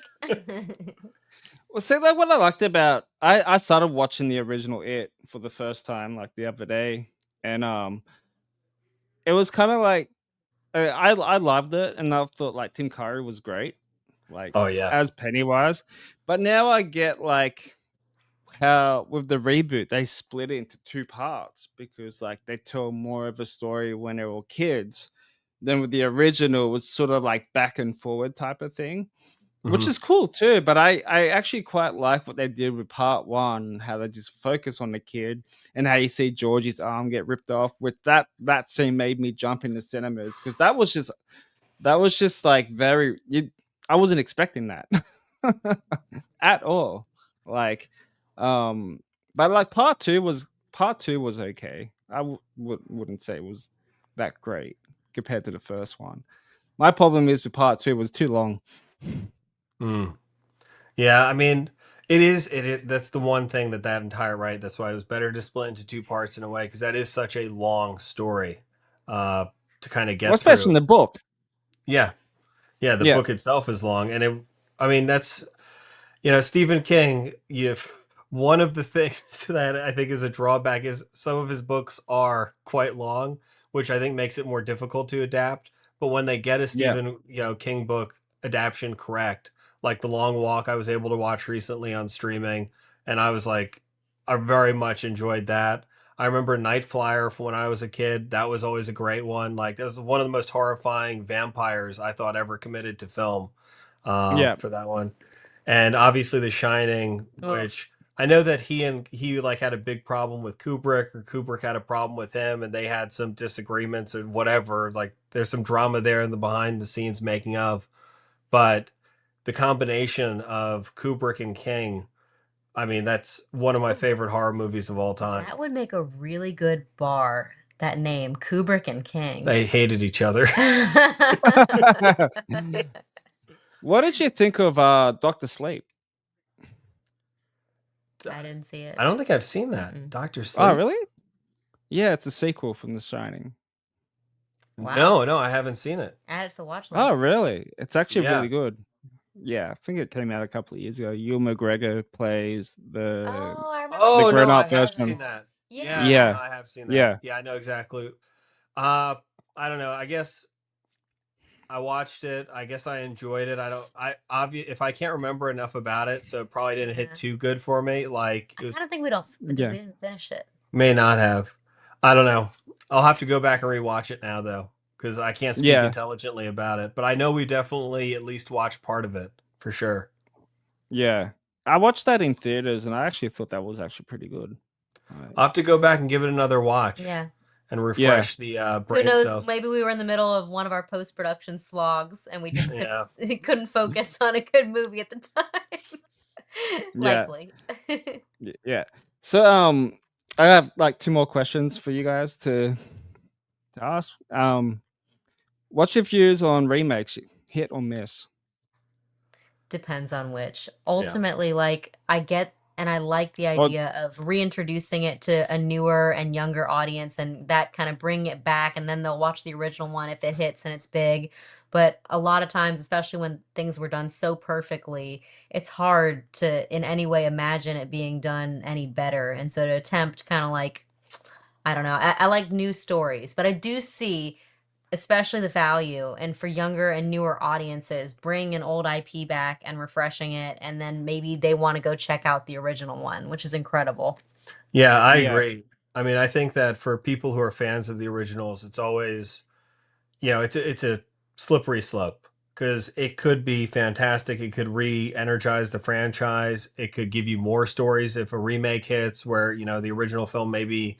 Well, see, like what I liked about I started watching the original It for the first time like the other day, and it was kind of like I loved it, and I thought like Tim Curry was great, like Oh yeah. as Pennywise. But now I get like how with the reboot they split it into two parts because like they tell more of a story when they were kids than with the original. It was sort of like back and forward type of thing, which Mhm. is cool too. But I actually quite like what they did with part one, how they just focus on the kid and how you see Georgie's arm get ripped off. With that scene made me jump in the cinemas because that was just like I wasn't expecting that at all. Like, um, but like part two was okay. Wouldn't say it was that great compared to the first one. My problem is with part two, it was too long. Mm. Yeah, I mean, that's the one thing that entire right. That's why it was better to split into two parts in a way, because that is such a long story uh, to kind of Well, get especially through. in the book. Yeah, yeah, the Yeah, book itself is long, and I mean, that's Stephen King. One of the things that I think is a drawback is some of his books are quite long, which I think makes it more difficult to adapt. But when they get a yeah, Stephen King book adaptation correct, like The Long Walk, I was able to watch recently on streaming, and I was like, I very much enjoyed that. I remember Night Flyer from when I was a kid. That was always a great one. Like, that was one of the most horrifying vampires I thought ever committed to film. yeah, For that one, and obviously The Shining, Ugh. which I know that he like had a big problem with Kubrick, or Kubrick had a problem with him, and they had some disagreements and whatever. Like, there's some drama there in the behind the scenes making of, but the combination of Kubrick and King, I mean, that's one of my favorite horror movies of all time. That would make a really good bar. That name, Kubrick and King. They hated each other. What did you think of Doctor Sleep? I didn't see it. I don't think I've seen that. Mm-mm. Doctor Oh, Sleep? really? Yeah, it's a sequel from The Shining. Wow. No, I haven't seen it. Add it to the watch Oh, list. really? It's actually Yeah. really good. Yeah, I think it came out a couple of years ago. Ewan McGregor plays Oh, I remember Oh seeing no, I grown-up that. have seen version. that. Yeah, no, Yeah. Yeah, I have seen that. yeah, Yeah, I know exactly. Uh, I don't know. I guess I watched it. I guess I enjoyed it. I don't. If I can't remember enough about it, so it probably didn't hit Yeah. too good for me. Like, I it was kind of think we yeah, didn't finish it. may not have. I don't know. I'll have to go back and rewatch it now though, because I can't speak yeah, intelligently about it. But I know we definitely at least watched part of it for sure. yeah. I watched that in theaters, and I actually thought that was actually pretty good. Like, I'll have to go back and give it another watch Yeah. and yeah, refresh the Who brain knows? cells. Maybe we were in the middle of one of our post-production slogs and we just Yeah. couldn't focus on a good movie at the time. yeah, Likely. yeah. So, I have like two more questions for you guys to ask. What's your views on remakes? Hit or miss? Depends on which. Yeah. Ultimately, like, I get and I like the Or idea of reintroducing it to a newer and younger audience and that kind of bring it back and then they'll watch the original one if it hits and it's big. But a lot of times, especially when things were done so perfectly, it's hard to in any way imagine it being done any better. And so to attempt kind of like, I don't know, I like new stories, but I do see especially the value and for younger and newer audiences, bring an old IP back and refreshing it, and then maybe they wanna go check out the original one, which is incredible. Yeah, I yeah, agree. I mean, I think that for people who are fans of the originals, it's always, it's a slippery slope because it could be fantastic. It could re-energize the franchise. It could give you more stories if a remake hits where, the original film maybe,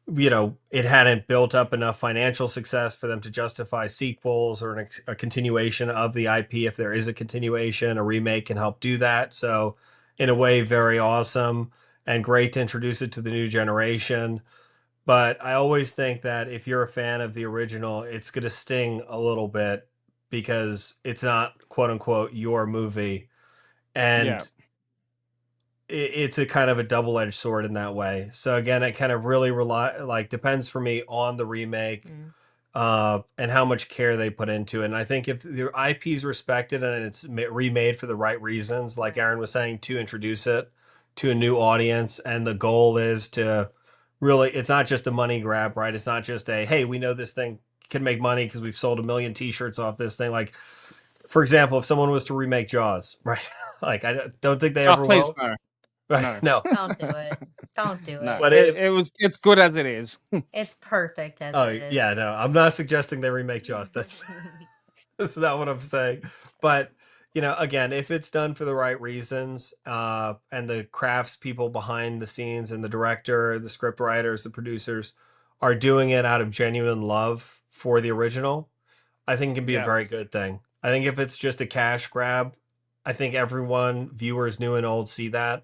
it hadn't built up enough financial success for them to justify sequels or a continuation of the IP. If there is a continuation, a remake can help do that. So, in a way, very awesome and great to introduce it to the new generation. But I always think that if you're a fan of the original, it's going to sting a little bit because it's not quote unquote your movie. yeah, And it's a kind of a double-edged sword in that way. So again, it kind of really depends for me on the remake. And how much care they put into it. And I think if the IP is respected and it's remade for the right reasons, like Erin was saying, to introduce it to a new audience, and the goal is to really, it's not just a money grab, right? It's not just a, hey, we know this thing can make money because we've sold 1 million t-shirts off this thing. Like, for example, if someone was to remake Jaws, right? Like, I don't think they Oh, ever please will. no. Right? No. No. Don't do it. Don't do No. it. But It's good as it is. It's perfect as oh, it is. yeah, no, I'm not suggesting they remake Jaws. That's not what I'm saying. But, you know, again, if it's done for the right reasons, and the crafts people behind the scenes and the director, the script writers, the producers are doing it out of genuine love for the original, I think it can be a Yeah. very good thing. I think if it's just a cash grab, I think everyone, viewers new and old, see that.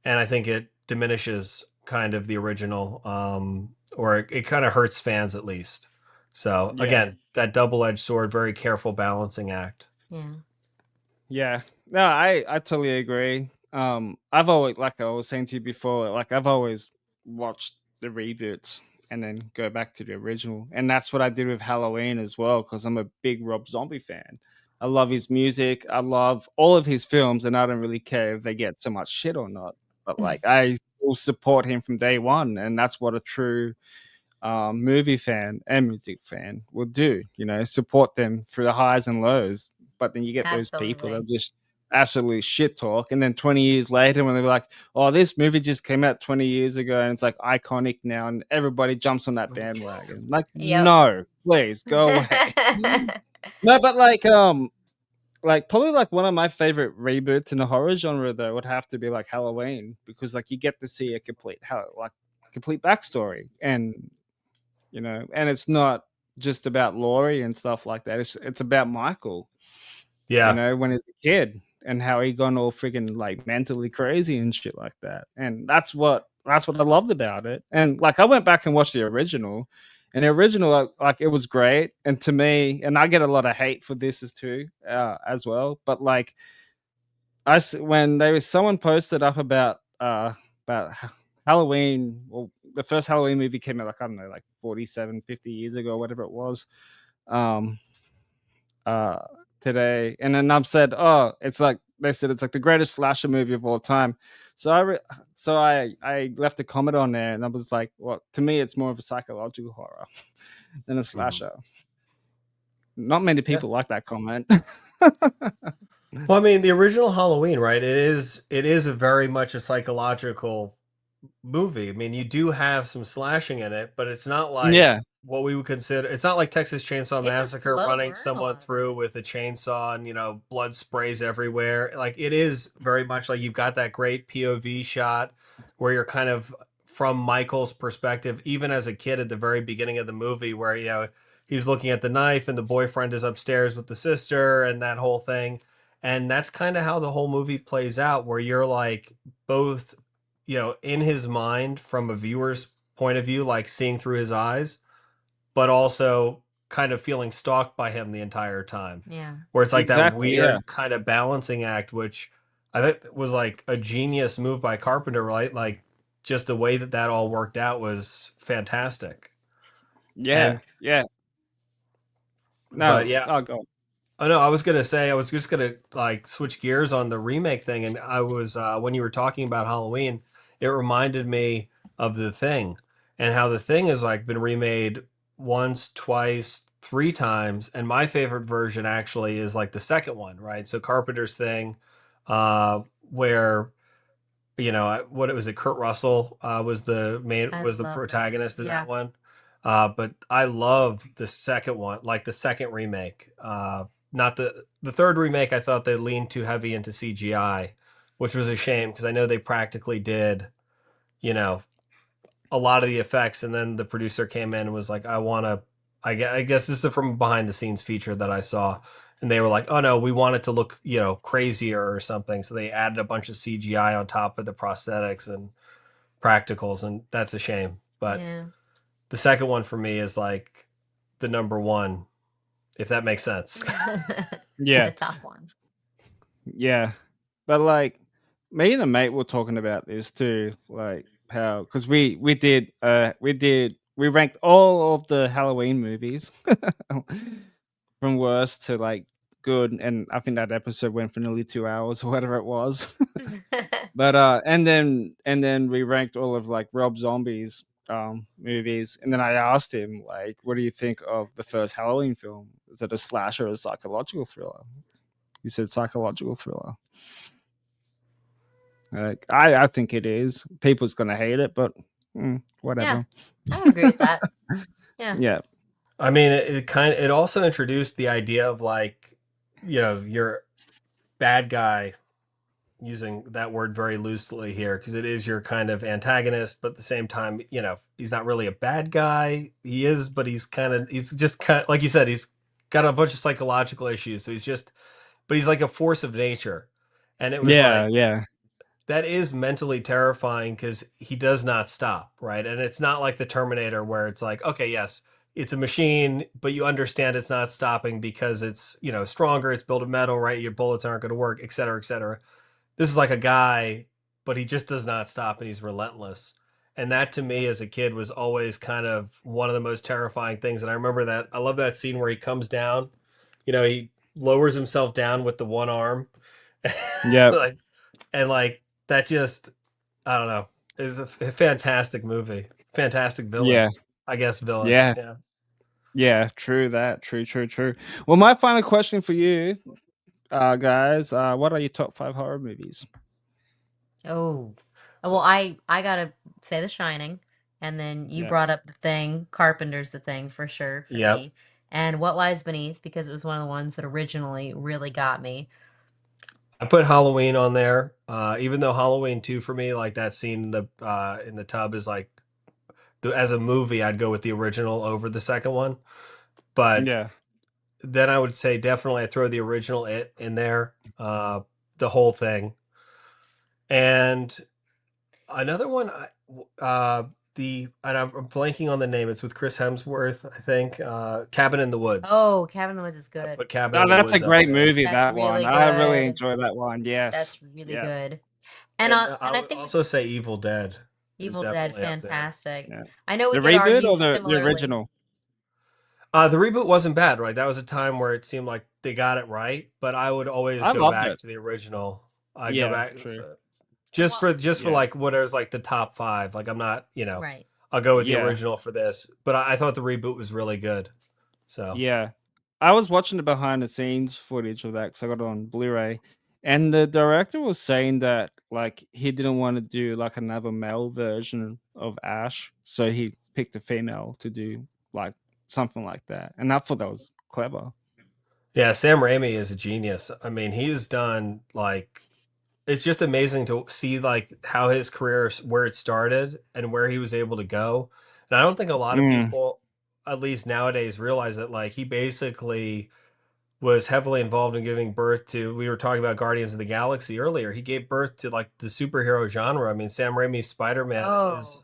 And I think it diminishes kind of the original, or it kind of hurts fans at least. So Yeah. again, that double-edged sword, very careful balancing act. Yeah. Yeah. No, I totally agree. I've always, like I was saying to you before, like I've always watched the reboots and then go back to the original, and that's what I did with Halloween as well because I'm a big Rob Zombie fan. I love his music. I love all of his films, and I don't really care if they get so much shit or not. But like, I will support him from day one, and that's what a true movie fan and music fan will do. You know, support them through the highs and lows. But then you get those people that Absolutely. just absolutely shit talk, and then 20 years later, when they're like, "Oh, this movie just came out 20 years ago, and it's like iconic now," and everybody jumps on that bandwagon. Like, Yep. no, please go away. No, but like probably like one of my favorite reboots in the horror genre though would have to be like Halloween because like you get to see a complete backstory, and you know, and it's not just about Laurie and stuff like that. It's about Michael, you Yeah. know, when he's a kid and how he gone all freaking like mentally crazy and shit like that. And that's what I loved about it. And like I went back and watched the original, and the original like it was great. And to me, and I get a lot of hate for this as well. But like when there was someone posted up about Halloween, well, the first Halloween movie came out like I don't know, like 47, 50 years ago, whatever it was. Um, uh, Today, and then I've said, oh, it's like they said it's like the greatest slasher movie of all time. So I left a comment on there, and I was like, well, to me, it's more of a psychological horror than a Mhm. slasher. Not many Yeah. people like that comment. Well, I mean, the original Halloween, right? It is a very much a psychological movie. I mean, you do have some slashing in it, but it's not like Yeah, what we would consider. It's not like Texas Chainsaw It's a Massacre slow running burn a someone lot of through it. with a chainsaw and, blood sprays everywhere. Like, it is very much like you've got that great POV shot where you're kind of from Michael's perspective, even as a kid at the very beginning of the movie, where, he's looking at the knife and the boyfriend is upstairs with the sister and that whole thing. And that's kind of how the whole movie plays out, where you're like both, in his mind from a viewer's point of view, like seeing through his eyes, but also kind of feeling stalked by him the entire time. Yeah. Where it's like that exactly. Yeah, weird kind of balancing act, which I think was like a genius move by Carpenter, right? Like just the way that that all worked out was fantastic. yeah, And, yeah. but No, yeah, oh god. oh no, I was gonna say I was just gonna like switch gears on the remake thing, and I was when you were talking about Halloween, it reminded me of The Thing, and how The Thing has like been remade once, twice, three times, and my favorite version actually is like the second one, right? So Carpenter's Thing, where what it was, it Kurt Russell I was the love that. protagonist in that Yeah. one. But I love the second one, like the second remake. Not the third remake. I thought they leaned too heavy into CGI, which was a shame because I know they practically did, you know, a lot of the effects, and then the producer came in and was like, "I want to." I guess this is from a behind the scenes feature that I saw, and they were like, "Oh no, we want it to look, crazier or something." So they added a bunch of CGI on top of the prosthetics and practicals, and that's a shame. But Yeah. the second one for me is like the number one, if that makes sense. Yeah, The top one. yeah. But me and a mate were talking about this too, like how because we ranked all of the Halloween movies from worst to like good, and I think that episode went for nearly 2 hours or whatever it was. But and then we ranked all of like Rob Zombie's movies, and then I asked him like, what do you think of the first Halloween film? Is it a slasher or a psychological thriller? He said psychological thriller. Like, I think it is. People's gonna hate it, but Yeah, whatever. I would agree with that. Yeah. Yeah, I mean, it also introduced the idea of like, your bad guy, using that word very loosely here because it is your kind of antagonist, but at the same time, he's not really a bad guy. He is, but he's just kind of like you said, he's got a bunch of psychological issues. So but he's like a force of nature. And it was yeah, like, yeah, that is mentally terrifying because he does not stop, right? And it's not like the Terminator where it's like, okay, yes, it's a machine, but you understand it's not stopping because it's, stronger, it's built of metal, right? Your bullets aren't going to work, et cetera, et cetera. This is like a guy, but he just does not stop and he's relentless. And that to me as a kid was always kind of one of the most terrifying things. And I remember that I love that scene where he comes down, he lowers himself down with the one arm. yeah, like and like that just, I don't know, is a fantastic movie. Fantastic villain. yeah, I guess villain. yeah, Yeah. yeah. True that. True, true, true. Well, my final question for you, guys, what are your top 5 horror movies? Oh. Well, I gotta say The Shining, and then you Yeah, brought up The Thing. Carpenter's The Thing for sure for Yep. me, and What Lies Beneath because it was one of the ones that originally really got me. I put Halloween on there. Even though Halloween 2 for me, like that scene in the tub is like, as a movie, I'd go with the original over the second one. But yeah, then I would say definitely I throw the original It in there, the whole thing. And another one, and I'm blanking on the name. It's with Chris Hemsworth, I think. Cabin in the Woods. Oh, Cabin in the Woods is I good. put Cabin oh, in the that's a Woods up great there. movie. That's That one, really I really good. enjoy that one. Yes, That's really yeah, good. And I And I would think also say Evil Dead is Evil Dead, definitely up there. fantastic. yeah. I know we The could reboot argue or the similarly. original? The reboot wasn't bad, right? That was a time where it seemed like they got it right, but I would always I go loved back it. to the original. I'd go Yeah, back true. just Well, for Yeah, like what is like the top 5. Like I'm not, right. I'll go with the yeah, original for this, but I thought the reboot was really good. So yeah. I was watching the behind the scenes footage of that because I got it on Blu-ray, and the director was saying that like he didn't want to do like another male version of Ash, so he picked a female to do like something like that, and I thought that was clever. yeah, Sam Raimi is a genius. I mean, he's done like, it's just amazing to see like how his career, where it started and where he was able to go. And I don't think a lot of Mm, people, at least nowadays, realize that like he basically was heavily involved in giving birth to, we were talking about Guardians of the Galaxy earlier. He gave birth to like the superhero genre. I mean, Sam Raimi's Spider-Man Oh, is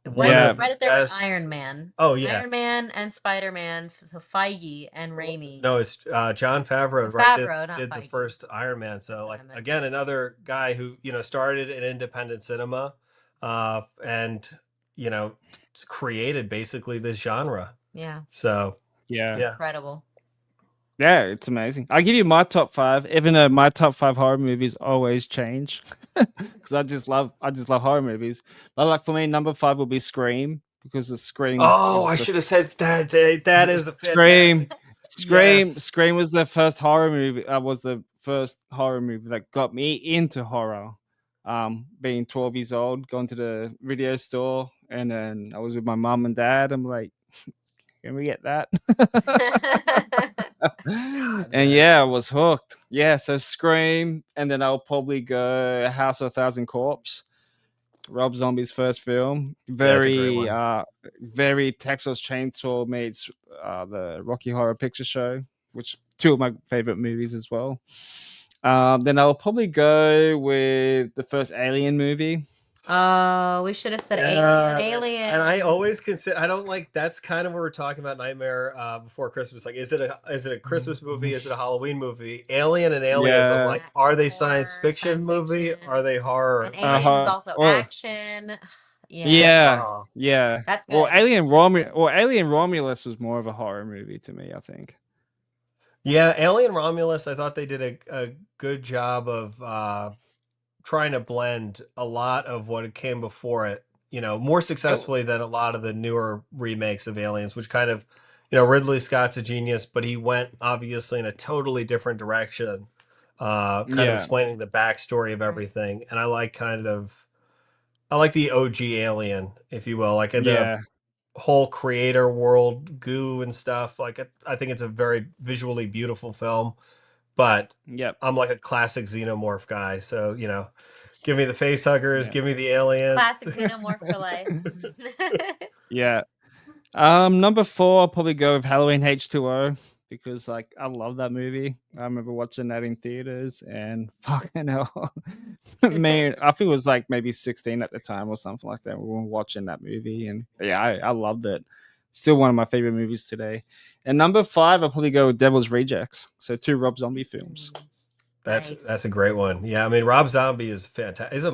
one yeah, of the right up there with Iron best. Man. Oh yeah. Iron Man and Spider-Man, so Feige and Raimi. No, it's John Favreau, right? Favreau, not Did the Feige. first Iron Man. So, That's what like, I meant. again, another guy who started in independent cinema, and created basically this genre. Yeah, So, yeah. yeah. incredible. Yeah, it's amazing. I'll give you my top 5, even though my top 5 horror movies always change because I just love horror movies. But like for me, number 5 will be Scream because the Scream Oh, was I the should have said that. That is a Scream, fantastic. Scream, Yes. Scream was the first horror movie. Was the first horror movie that got me into horror. Being 12 years old, going to the video store, and then I was with my mom and dad. I'm like, can we get that? God, And yeah. yeah, I was hooked. Yeah, so Scream, and then I'll probably go House of a Thousand Corpse. Rob Zombie's first film. Yeah, that's a great Very, one. very Texas Chainsaw meets the Rocky Horror Picture Show, which two of my favorite movies as well. Then I'll probably go with the first Alien movie. Oh, we should have said Yeah, Alien. and I always consider. I don't like. That's kind of what we're talking about. Nightmare Before Christmas. Like, is it a Christmas movie? Is it a Halloween movie? Alien and Aliens. I'm Yeah. like, are they science Horror, fiction science movie? fiction. Are they horror? And Aliens is also Or action. Yeah, yeah, Oh, yeah. that's Well, good. Alien Romulus was more of a horror movie to me, I think. yeah. Alien Romulus. I thought they did a good job of trying to blend a lot of what came before it, more Oh, successfully than a lot of the newer remakes of Aliens, which kind of, Ridley Scott's a genius, but he went obviously in a totally different direction, kind of yeah, explaining the backstory of everything. And I like the OG Alien, if you will, like the yeah, whole creator world goo and stuff. Like, I think it's a very visually beautiful film, but yep, I'm like a classic xenomorph guy. So, give me the face huggers, yeah. give me the aliens. Classic xenomorph for life. Yeah. Number 4, I'll probably go with Halloween H2O because like I love that movie. I remember watching that in theaters and fucking hell. Man, I think it was like maybe 16 at the time or something like that. We were watching that movie and yeah, I loved it. Still one of my favorite movies today. And number 5, I'll probably go with Devil's Rejects. So 2 Rob Zombie films. Nice. That's a great one. Yeah, I mean Rob Zombie is fantastic. Is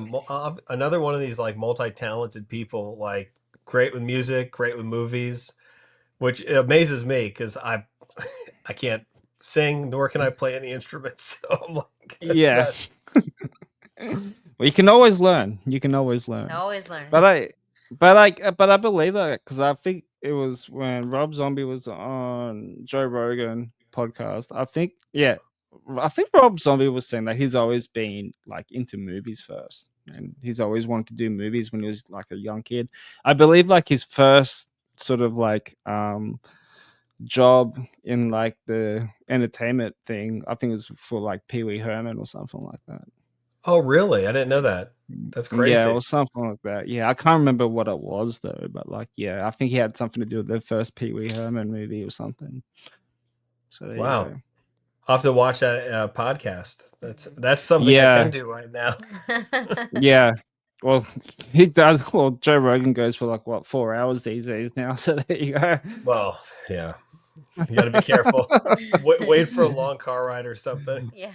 another one of these like multi-talented people, like great with music, great with movies, which amazes me because I can't sing nor can I play any instruments. So I'm like, that's Yeah. nuts. Well, you can always learn. You can always learn. Always learn. But I believe that because I think it was when Rob Zombie was on Joe Rogan podcast. I think Rob Zombie was saying that he's always been like into movies first, and he's always wanted to do movies when he was like a young kid. I believe like his first sort of like job in like the entertainment thing, I think it was for like Pee Wee Herman or something like that. Oh, really? I didn't know that. That's Yeah, crazy. or something like that. Yeah, I can't remember what it was though, but like, yeah, I think he had something to do with the first Pee Wee Herman movie or something. So there you Wow. go. I'll have to watch that podcast. That's something I Yeah, can do right now. yeah. Well, he does. Well, Joe Rogan goes for like what 4 hours these days now. So there you go. Well, yeah. You got to be careful. Wait for a long car ride or something. Yeah.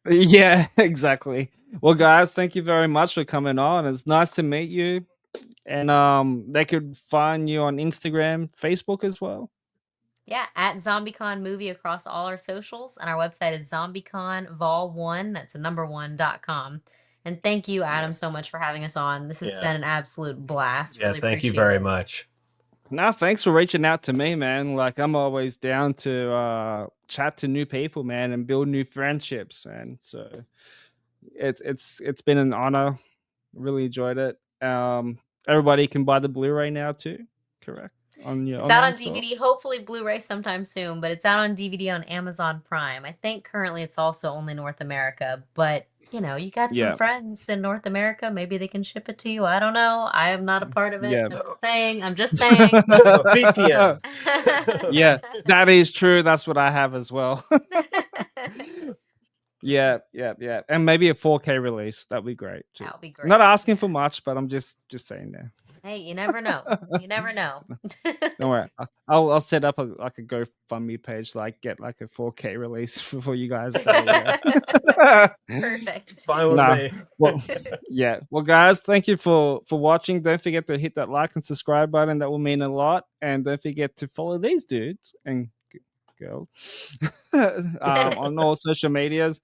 Yeah, exactly. Well, guys, thank you very much for coming on. It's nice to meet you. And they could find you on Instagram, Facebook as well. Yeah, at ZombieCon Movie across all our socials, and our website is ZombieCon Vol.1. That's the number 1.com. And thank you, Adam, so much for having us on. This has Yeah. been an absolute blast. Yeah, Really thank you appreciate very it. much. No, thanks for reaching out to me, man. Like I'm always down to chat to new people, man, and build new friendships, man. So it's been an honor. Really enjoyed it. Everybody can buy the Blu-ray now too, correct? On your It's out online on store. DVD, hopefully Blu-ray sometime soon, but it's out on DVD on Amazon Prime. I think currently it's also only North America, but you got some Yeah, friends in North America, maybe they can ship it to you. I don't know. I am not a part of it. yeah. I'm just saying. VPN. Yeah, that is true. That's what I have as well. Yeah, and maybe a 4K release. That'd be great too. That would be great. Not asking for much, but I'm just saying there. Hey, you never know. You never know. Don't worry. I'll set up a GoFundMe page, like get like a 4K release for you guys. So, yeah. Perfect. Fine with Nah. me. Well, yeah. Well, guys, thank you for watching. Don't forget to hit that like and subscribe button. That will mean a lot. And don't forget to follow these dudes and girl on all social medias.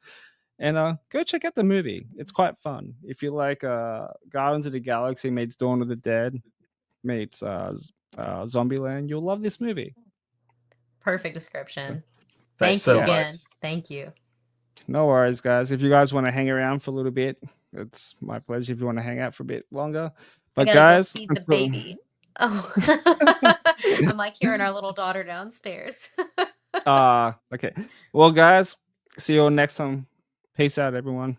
And go check out the movie. It's quite fun. If you like Guardians of the Galaxy meets Dawn of the Dead meets Zombieland, you'll love this movie. Perfect description. Thanks Thank you so again. much. Thank you. No worries, guys. If you guys want to hang around for a little bit, it's my pleasure. If you want to hang out for a bit longer, but I gotta guys, go feed the baby. Oh, I'm like hearing our little daughter downstairs. okay. Well, guys, see you all next time. Peace out, everyone.